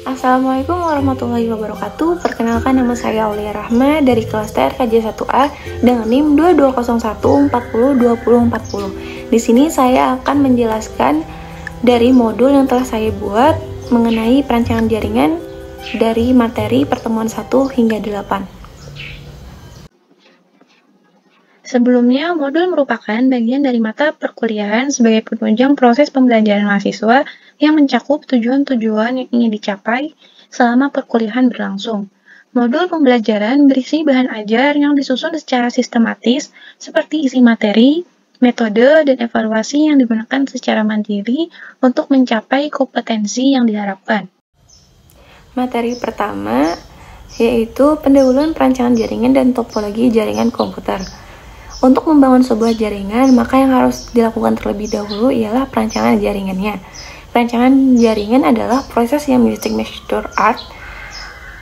Assalamualaikum warahmatullahi wabarakatuh. Perkenalkan, nama saya Aulia Rahma dari kelas TRKJ 1A dengan NIM 2201402040. Di sini saya akan menjelaskan dari modul yang telah saya buat mengenai perancangan jaringan dari materi pertemuan 1 hingga 8. Sebelumnya, modul merupakan bagian dari mata perkuliahan sebagai penunjang proses pembelajaran mahasiswa yang mencakup tujuan-tujuan yang ingin dicapai selama perkuliahan berlangsung. Modul pembelajaran berisi bahan ajar yang disusun secara sistematis seperti isi materi, metode, dan evaluasi yang digunakan secara mandiri untuk mencapai kompetensi yang diharapkan. Materi pertama yaitu pendahuluan perancangan jaringan dan topologi jaringan komputer. Untuk membangun sebuah jaringan, maka yang harus dilakukan terlebih dahulu ialah perancangan jaringannya. Perancangan jaringan adalah proses yang mixing mixture art,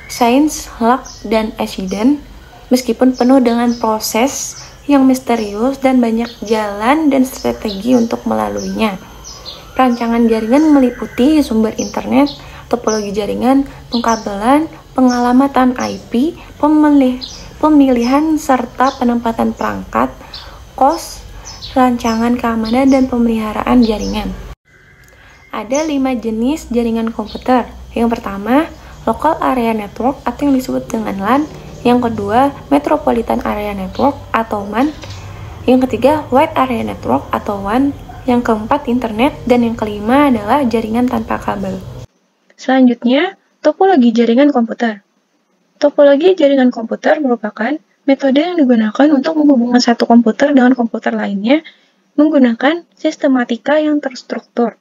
science, luck, dan accident, meskipun penuh dengan proses yang misterius dan banyak jalan dan strategi untuk melaluinya. Perancangan jaringan meliputi sumber internet, topologi jaringan, pengkabelan, pengalamatan IP, pemilihan serta penempatan perangkat, kos, rancangan keamanan, dan pemeliharaan jaringan. Ada 5 jenis jaringan komputer. Yang pertama, Local Area Network atau yang disebut dengan LAN. Yang kedua, Metropolitan Area Network atau MAN. Yang ketiga, Wide Area Network atau WAN. Yang keempat, Internet. Dan yang kelima adalah jaringan tanpa kabel. Selanjutnya, topologi jaringan komputer. Topologi jaringan komputer merupakan metode yang digunakan untuk menghubungkan satu komputer dengan komputer lainnya menggunakan sistematika yang terstruktur.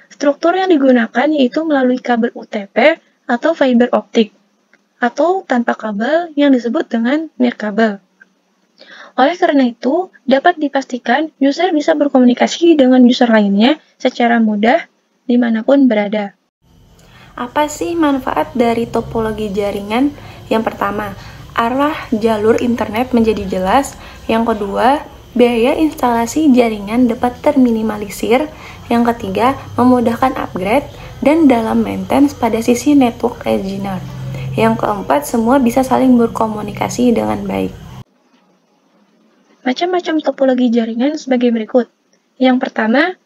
Struktur yang digunakan yaitu melalui kabel UTP atau fiber optik, atau tanpa kabel yang disebut dengan nirkabel. Oleh karena itu, dapat dipastikan user bisa berkomunikasi dengan user lainnya secara mudah dimanapun berada. Apa sih manfaat dari topologi jaringan? Yang pertama, arah jalur internet menjadi jelas. Yang kedua, biaya instalasi jaringan dapat terminimalisir. Yang ketiga, memudahkan upgrade dan dalam maintenance pada sisi network engineer. Yang keempat, semua bisa saling berkomunikasi dengan baik. Macam-macam topologi jaringan sebagai berikut. Yang pertama,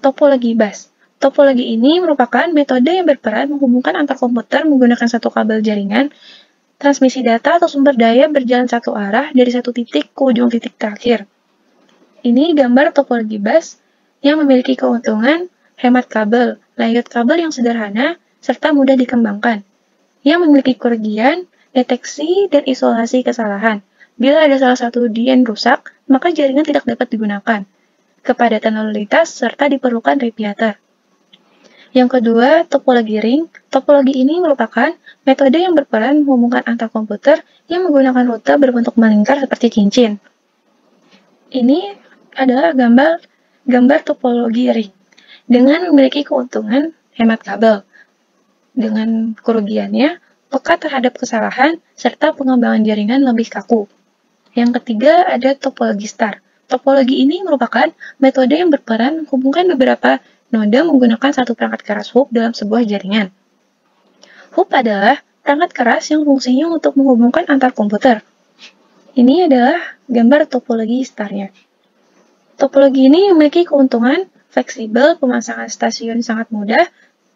topologi bus. Topologi ini merupakan metode yang berperan menghubungkan antar komputer menggunakan satu kabel jaringan. Transmisi data atau sumber daya berjalan satu arah dari satu titik ke ujung titik terakhir. Ini gambar topologi bus yang memiliki keuntungan hemat kabel, layout kabel yang sederhana, serta mudah dikembangkan. Yang memiliki kerugian, deteksi, dan isolasi kesalahan. Bila ada salah satu DN rusak, maka jaringan tidak dapat digunakan. Kepadatan lalu lintas, serta diperlukan repiater. Yang kedua, topologi ring. Topologi ini merupakan metode yang berperan menghubungkan antar komputer yang menggunakan rute berbentuk melingkar seperti cincin. Ini adalah gambar topologi ring dengan memiliki keuntungan hemat kabel. Dengan kerugiannya, peka terhadap kesalahan serta pengembangan jaringan lebih kaku. Yang ketiga, ada topologi star. Topologi ini merupakan metode yang berperan menghubungkan beberapa node menggunakan satu perangkat keras hub dalam sebuah jaringan. Hub adalah perangkat keras yang fungsinya untuk menghubungkan antar komputer. Ini adalah gambar topologi starnya. Topologi ini memiliki keuntungan fleksibel, pemasangan stasiun sangat mudah,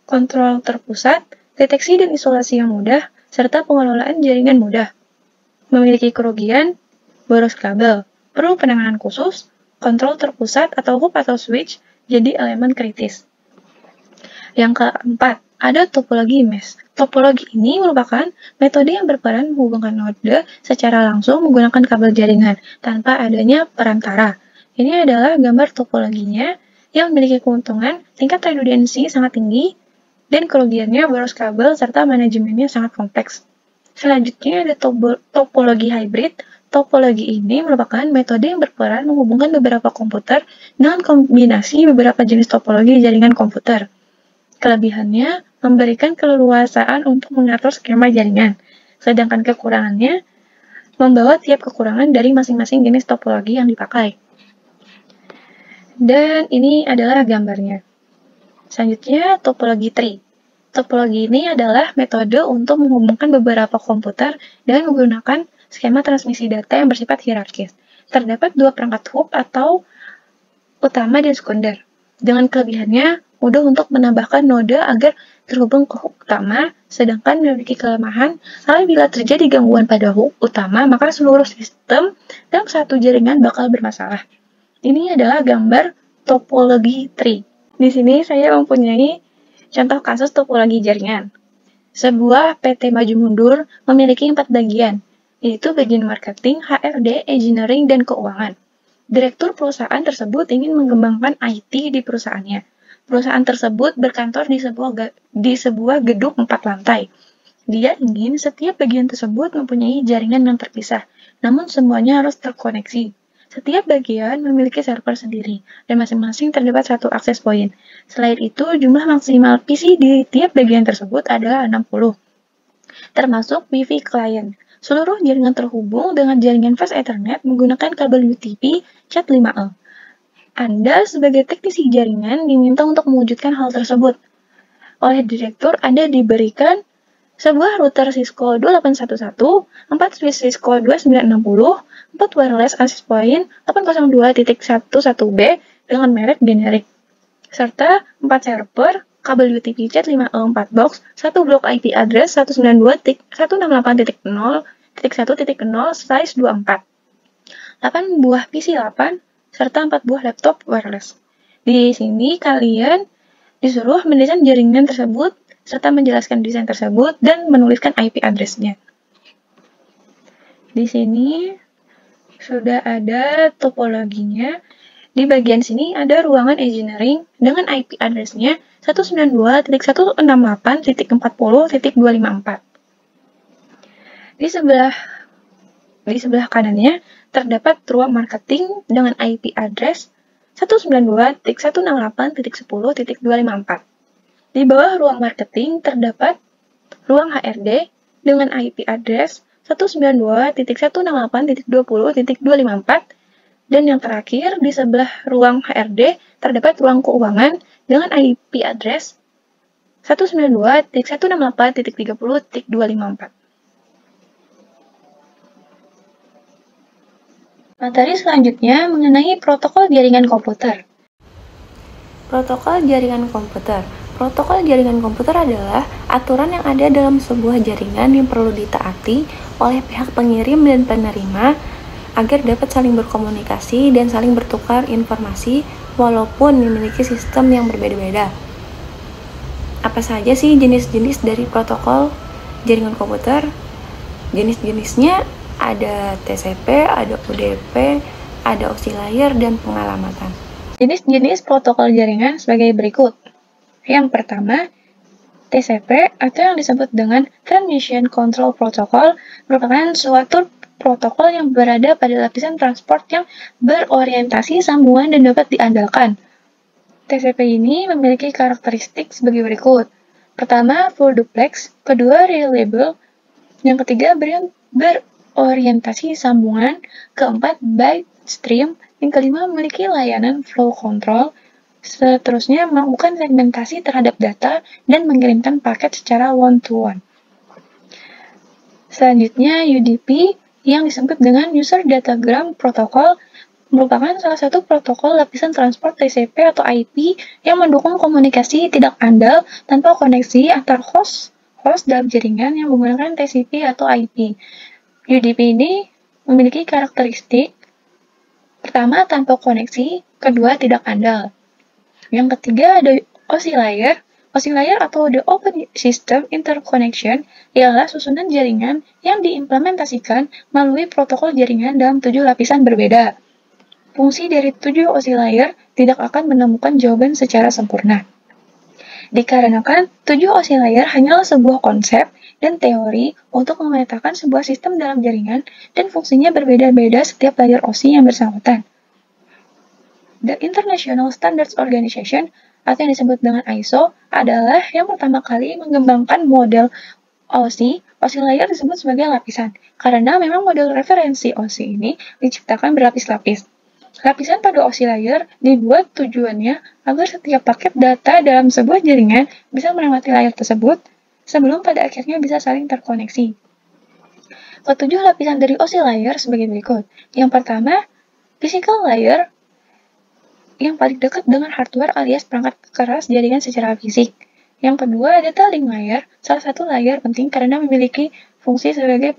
kontrol terpusat, deteksi dan isolasi yang mudah, serta pengelolaan jaringan mudah. Memiliki kerugian, boros kabel, perlu penanganan khusus, kontrol terpusat atau hub atau switch jadi elemen kritis. Yang keempat, ada topologi mesh. Topologi ini merupakan metode yang berperan menghubungkan node secara langsung menggunakan kabel jaringan tanpa adanya perantara. Ini adalah gambar topologinya yang memiliki keuntungan tingkat redundansi sangat tinggi dan kerugiannya boros kabel serta manajemennya sangat kompleks. Selanjutnya ada topologi hybrid. Topologi ini merupakan metode yang berperan menghubungkan beberapa komputer dengan kombinasi beberapa jenis topologi jaringan komputer. Kelebihannya memberikan keleluasaan untuk mengatur skema jaringan, sedangkan kekurangannya membawa tiap kekurangan dari masing-masing jenis topologi yang dipakai. Dan ini adalah gambarnya. Selanjutnya, topologi tree. Topologi ini adalah metode untuk menghubungkan beberapa komputer dengan menggunakan skema transmisi data yang bersifat hierarkis. Terdapat dua perangkat hub atau utama dan sekunder. Dengan kelebihannya, mudah untuk menambahkan node agar terhubung ke hub utama, sedangkan memiliki kelemahan, apabila terjadi gangguan pada hub utama, maka seluruh sistem dalam satu jaringan bakal bermasalah. Ini adalah gambar topologi tree. Di sini saya mempunyai contoh kasus topologi jaringan. Sebuah PT maju mundur memiliki 4 bagian, yaitu bagian marketing, HRD, engineering, dan keuangan. Direktur perusahaan tersebut ingin mengembangkan IT di perusahaannya. Perusahaan tersebut berkantor di sebuah gedung 4 lantai. Dia ingin setiap bagian tersebut mempunyai jaringan yang terpisah, namun semuanya harus terkoneksi. Setiap bagian memiliki server sendiri, dan masing-masing terdapat satu akses point. Selain itu, jumlah maksimal PC di tiap bagian tersebut adalah 60, termasuk Wi-Fi client. Seluruh jaringan terhubung dengan jaringan Fast Ethernet menggunakan kabel UTP Cat5e. Anda sebagai teknisi jaringan diminta untuk mewujudkan hal tersebut. Oleh direktur, Anda diberikan sebuah router Cisco 2811, 4 switch Cisco 2960, 4 wireless access point 802.11b dengan merek generik, serta 4 server, kabel UTP Cat5e 4 box, 1 blok IP address 192.168.0.1.0 size 24, 8 buah PC 8, serta 4 buah laptop wireless. Di sini kalian disuruh mendesain jaringan tersebut, serta menjelaskan desain tersebut, dan menuliskan IP address-nya. Di sini sudah ada topologinya. Di bagian sini ada ruangan engineering dengan IP address-nya 192.168.40.254. Di sebelah kanannya terdapat ruang marketing dengan IP address 192.168.10.254. Di bawah ruang marketing terdapat ruang HRD dengan IP address 192.168.20.254, dan yang terakhir di sebelah ruang HRD terdapat ruang keuangan dengan IP address 192.168.30.254. Materi selanjutnya mengenai protokol jaringan komputer. Protokol jaringan komputer. Protokol jaringan komputer adalah aturan yang ada dalam sebuah jaringan yang perlu ditaati oleh pihak pengirim dan penerima agar dapat saling berkomunikasi dan saling bertukar informasi walaupun memiliki sistem yang berbeda-beda. Apa saja sih jenis-jenis dari protokol jaringan komputer? Jenis-jenisnya ada TCP, ada UDP, ada oscillator, dan pengalamatan. Jenis-jenis protokol jaringan sebagai berikut. Yang pertama, TCP atau yang disebut dengan Transmission Control Protocol merupakan suatu protokol yang berada pada lapisan transport yang berorientasi sambungan dan dapat diandalkan. TCP ini memiliki karakteristik sebagai berikut. Pertama, full duplex, kedua, reliable, yang ketiga, berorientasi sambungan, keempat, byte stream, yang kelima, memiliki layanan flow control, seterusnya melakukan segmentasi terhadap data dan mengirimkan paket secara one-to-one. Selanjutnya, UDP yang disebut dengan User Datagram Protocol merupakan salah satu protokol lapisan transport TCP atau IP yang mendukung komunikasi tidak andal tanpa koneksi antar host dalam jaringan yang menggunakan TCP atau IP. UDP ini memiliki karakteristik pertama, tanpa koneksi, kedua, tidak andal. Yang ketiga ada oscillator. Oscillator atau the Open System Interconnection ialah susunan jaringan yang diimplementasikan melalui protokol jaringan dalam 7 lapisan berbeda. Fungsi dari 7 oscillator tidak akan menemukan jawaban secara sempurna. Dikarenakan 7 oscillator hanyalah sebuah konsep dan teori untuk memetakan sebuah sistem dalam jaringan dan fungsinya berbeda-beda setiap layer OSI yang bersangkutan. The International Standards Organization atau yang disebut dengan ISO adalah yang pertama kali mengembangkan model OSI. Oscillator disebut sebagai lapisan karena memang model referensi OSI ini diciptakan berlapis-lapis. Lapisan pada OSI layer dibuat tujuannya agar setiap paket data dalam sebuah jaringan bisa melewati layer tersebut sebelum pada akhirnya bisa saling terkoneksi. Ketujuh lapisan dari OSI layer sebagai berikut. Yang pertama, physical layer yang paling dekat dengan hardware alias perangkat keras jaringan secara fisik. Yang kedua, data link layer, salah satu layer penting karena memiliki fungsi sebagai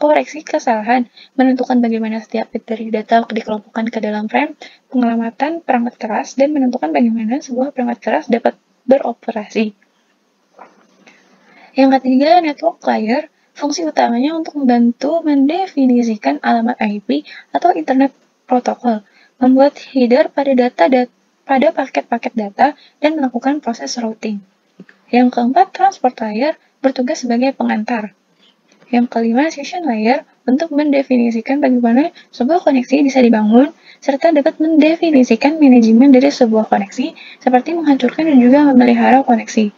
koreksi kesalahan, menentukan bagaimana setiap bit dari data dikelompokkan ke dalam frame, pengelamatan perangkat keras, dan menentukan bagaimana sebuah perangkat keras dapat beroperasi. Yang ketiga, network layer, fungsi utamanya untuk membantu mendefinisikan alamat IP atau Internet Protocol, membuat header pada paket-paket data, dan melakukan proses routing. Yang keempat, transport layer bertugas sebagai pengantar. Yang kelima, session layer untuk mendefinisikan bagaimana sebuah koneksi bisa dibangun, serta dapat mendefinisikan manajemen dari sebuah koneksi, seperti menghancurkan dan juga memelihara koneksi.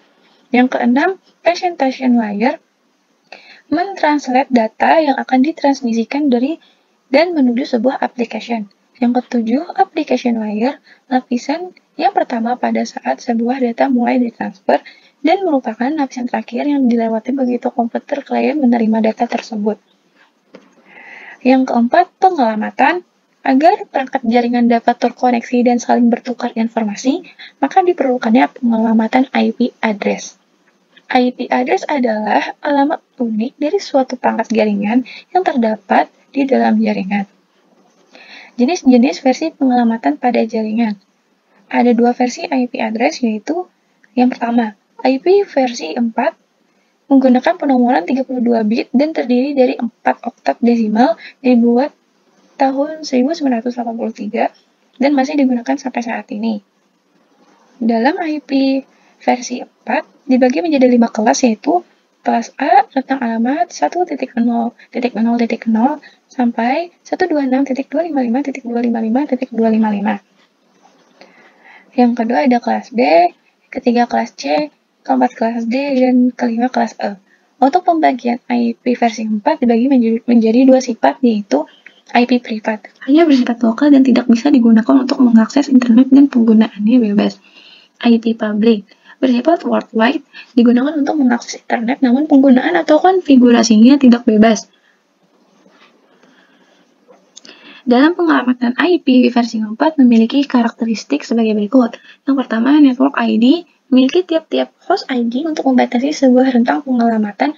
Yang keenam, presentation layer mentranslate data yang akan ditransmisikan dari dan menuju sebuah application. Yang ketujuh, application layer, lapisan yang pertama pada saat sebuah data mulai ditransfer dan merupakan lapisan terakhir yang dilewati begitu komputer klien menerima data tersebut. Yang keempat, pengelamatan. Agar perangkat jaringan dapat terkoneksi dan saling bertukar informasi, maka diperlukannya pengelamatan IP address. IP address adalah alamat unik dari suatu perangkat jaringan yang terdapat di dalam jaringan. Jenis-jenis versi pengelamatan pada jaringan. Ada dua versi IP address, yaitu yang pertama, IP versi 4 menggunakan penomoran 32 bit dan terdiri dari 4 oktav desimal, dibuat tahun 1983 dan masih digunakan sampai saat ini. Dalam IP versi 4 dibagi menjadi 5 kelas, yaitu kelas A tentang alamat 1.0.0.0 sampai 126.255.255.255. Yang kedua ada kelas B, ketiga kelas C, keempat kelas D, dan kelima kelas E. Untuk pembagian IP versi 4 dibagi menjadi dua sifat, yaitu IP privat, hanya bersifat lokal dan tidak bisa digunakan untuk mengakses internet dan penggunaannya bebas. IP public, bersifat worldwide, digunakan untuk mengakses internet namun penggunaan atau konfigurasinya tidak bebas. Dalam pengamatan IP versi 4 memiliki karakteristik sebagai berikut. Yang pertama, network ID memiliki tiap-tiap host ID untuk membatasi sebuah rentang pengelamatan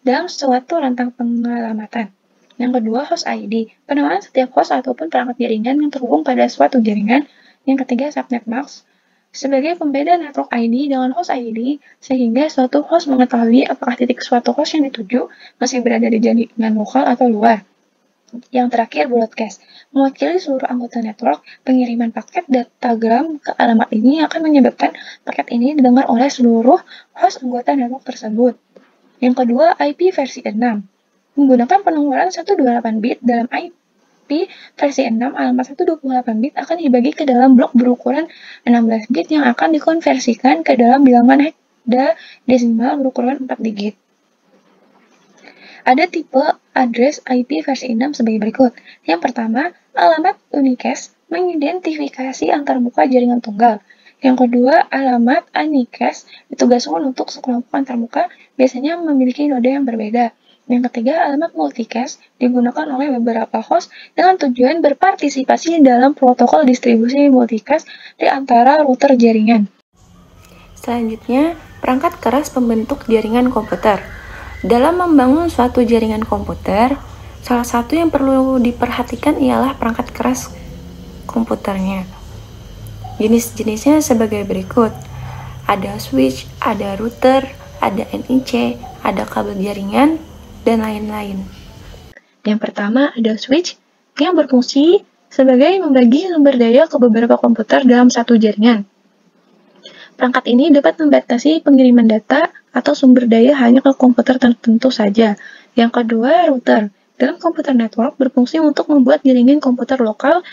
dalam suatu rentang pengelamatan. Yang kedua, host ID, penamaan setiap host ataupun perangkat jaringan yang terhubung pada suatu jaringan. Yang ketiga, subnet mask, sebagai pembeda network ID dengan host ID, sehingga suatu host mengetahui apakah titik suatu host yang dituju masih berada di jaringan lokal atau luar. Yang terakhir, broadcast, mewakili seluruh anggota network. Pengiriman paket datagram ke alamat ini akan menyebabkan paket ini didengar oleh seluruh host anggota network tersebut. Yang kedua, IP versi 6, menggunakan penomoran 128 bit. Dalam IP versi 6, alamat 128 bit akan dibagi ke dalam blok berukuran 16 bit yang akan dikonversikan ke dalam bilangan hexadesimal berukuran 4 digit. Ada tipe address IP versi 6 sebagai berikut. Yang pertama, alamat unicast mengidentifikasi antarmuka jaringan tunggal. Yang kedua, alamat unicast ditugaskan untuk sekelompok antarmuka, biasanya memiliki node yang berbeda. Yang ketiga, alamat multicast digunakan oleh beberapa host dengan tujuan berpartisipasi dalam protokol distribusi multicast di antara router jaringan. Selanjutnya, perangkat keras pembentuk jaringan komputer. Dalam membangun suatu jaringan komputer, salah satu yang perlu diperhatikan ialah perangkat keras komputernya. Jenis-jenisnya sebagai berikut. Ada switch, ada router, ada NIC, ada kabel jaringan, dan lain-lain. Yang pertama ada switch yang berfungsi sebagai membagi sumber daya ke beberapa komputer dalam satu jaringan. Perangkat ini dapat membatasi pengiriman data atau sumber daya hanya ke komputer tertentu saja. Yang kedua, router. Dalam komputer network berfungsi untuk membuat jaringan komputer lokal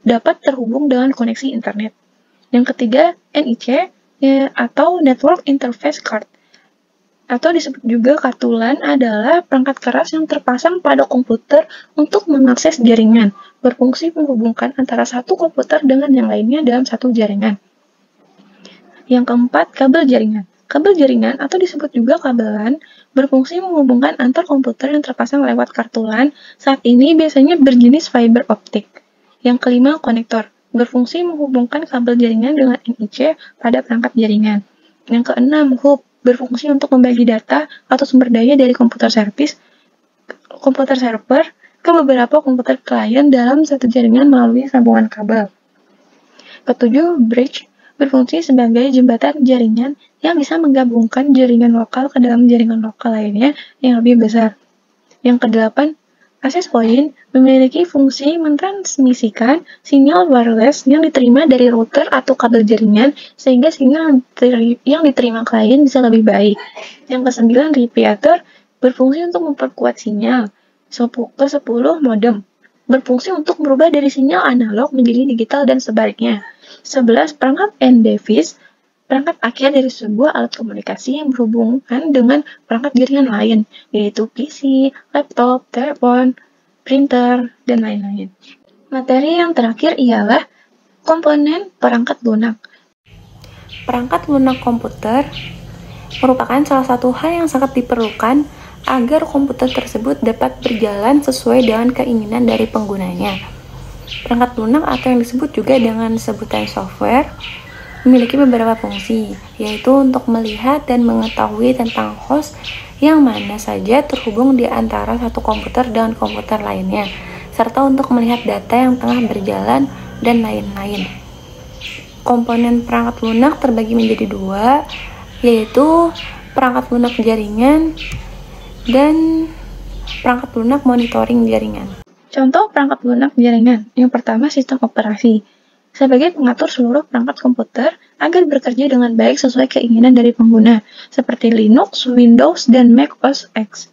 dapat terhubung dengan koneksi internet. Yang ketiga, NIC atau Network Interface Card. atau disebut juga kartu LAN adalah perangkat keras yang terpasang pada komputer untuk mengakses jaringan, berfungsi menghubungkan antara satu komputer dengan yang lainnya dalam satu jaringan. Yang keempat, kabel jaringan. Kabel jaringan atau disebut juga kabel LAN berfungsi menghubungkan antar komputer yang terpasang lewat kartu LAN. Saat ini biasanya berjenis fiber optik. Yang kelima, konektor. Berfungsi menghubungkan kabel jaringan dengan NIC pada perangkat jaringan. Yang keenam, hub. Berfungsi untuk membagi data atau sumber daya dari komputer server ke beberapa komputer klien dalam satu jaringan melalui sambungan kabel. Ketujuh, bridge berfungsi sebagai jembatan jaringan yang bisa menggabungkan jaringan lokal ke dalam jaringan lokal lainnya yang lebih besar. Yang kedelapan, access point memiliki fungsi mentransmisikan sinyal wireless yang diterima dari router atau kabel jaringan sehingga sinyal yang diterima klien bisa lebih baik. Yang kesembilan, repeater berfungsi untuk memperkuat sinyal. Ke-10, modem berfungsi untuk merubah dari sinyal analog menjadi digital dan sebaliknya. 11, perangkat end device, perangkat akhir dari sebuah alat komunikasi yang berhubungan dengan perangkat jaringan lain, yaitu PC, laptop, telepon, printer, dan lain-lain. Materi yang terakhir ialah komponen perangkat lunak. Perangkat lunak komputer merupakan salah satu hal yang sangat diperlukan agar komputer tersebut dapat berjalan sesuai dengan keinginan dari penggunanya. Perangkat lunak atau yang disebut juga dengan sebutan software memiliki beberapa fungsi, yaitu untuk melihat dan mengetahui tentang host yang mana saja terhubung di antara satu komputer dengan komputer lainnya, serta untuk melihat data yang tengah berjalan dan lain-lain. Komponen perangkat lunak terbagi menjadi dua, yaitu perangkat lunak jaringan dan perangkat lunak monitoring jaringan. Contoh perangkat lunak jaringan. Yang pertama, sistem operasi. Sebagai pengatur seluruh perangkat komputer agar bekerja dengan baik sesuai keinginan dari pengguna, seperti Linux, Windows, dan Mac OS X.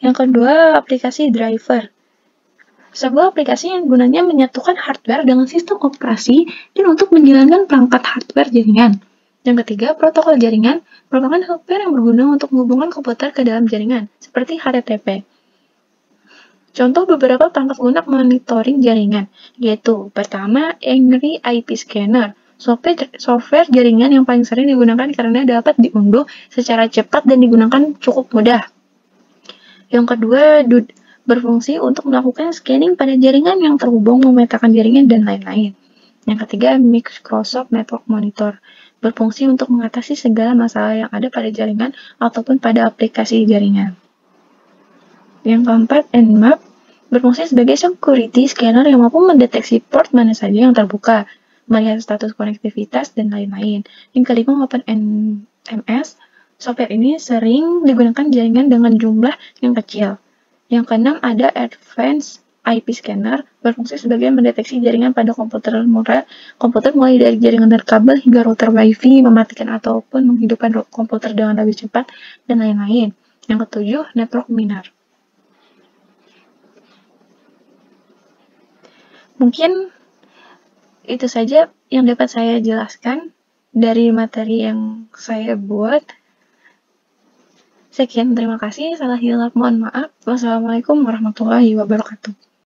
Yang kedua, aplikasi driver. Sebuah aplikasi yang gunanya menyatukan hardware dengan sistem operasi dan untuk menjalankan perangkat hardware jaringan. Yang ketiga, protokol jaringan merupakan software yang berguna untuk menghubungkan komputer ke dalam jaringan, seperti HTTP. Contoh beberapa perangkat lunak monitoring jaringan, yaitu pertama, Angry IP Scanner, software jaringan yang paling sering digunakan karena dapat diunduh secara cepat dan digunakan cukup mudah. Yang kedua, DUD, berfungsi untuk melakukan scanning pada jaringan yang terhubung, memetakan jaringan, dan lain-lain. Yang ketiga, Microsoft Network Monitor, berfungsi untuk mengatasi segala masalah yang ada pada jaringan ataupun pada aplikasi jaringan. Yang keempat, Nmap, berfungsi sebagai security scanner yang mampu mendeteksi port mana saja yang terbuka, melihat status konektivitas, dan lain-lain. Yang kelima, OpenMS, software ini sering digunakan jaringan dengan jumlah yang kecil. Yang keenam, ada Advanced IP Scanner, berfungsi sebagai mendeteksi jaringan pada komputer mulai dari jaringan kabel hingga router WiFi, mematikan ataupun menghidupkan komputer dengan lebih cepat, dan lain-lain. Yang ketujuh, Network Miner. Mungkin itu saja yang dapat saya jelaskan dari materi yang saya buat. Sekian, terima kasih. Salah hilaf, mohon maaf. Wassalamualaikum warahmatullahi wabarakatuh.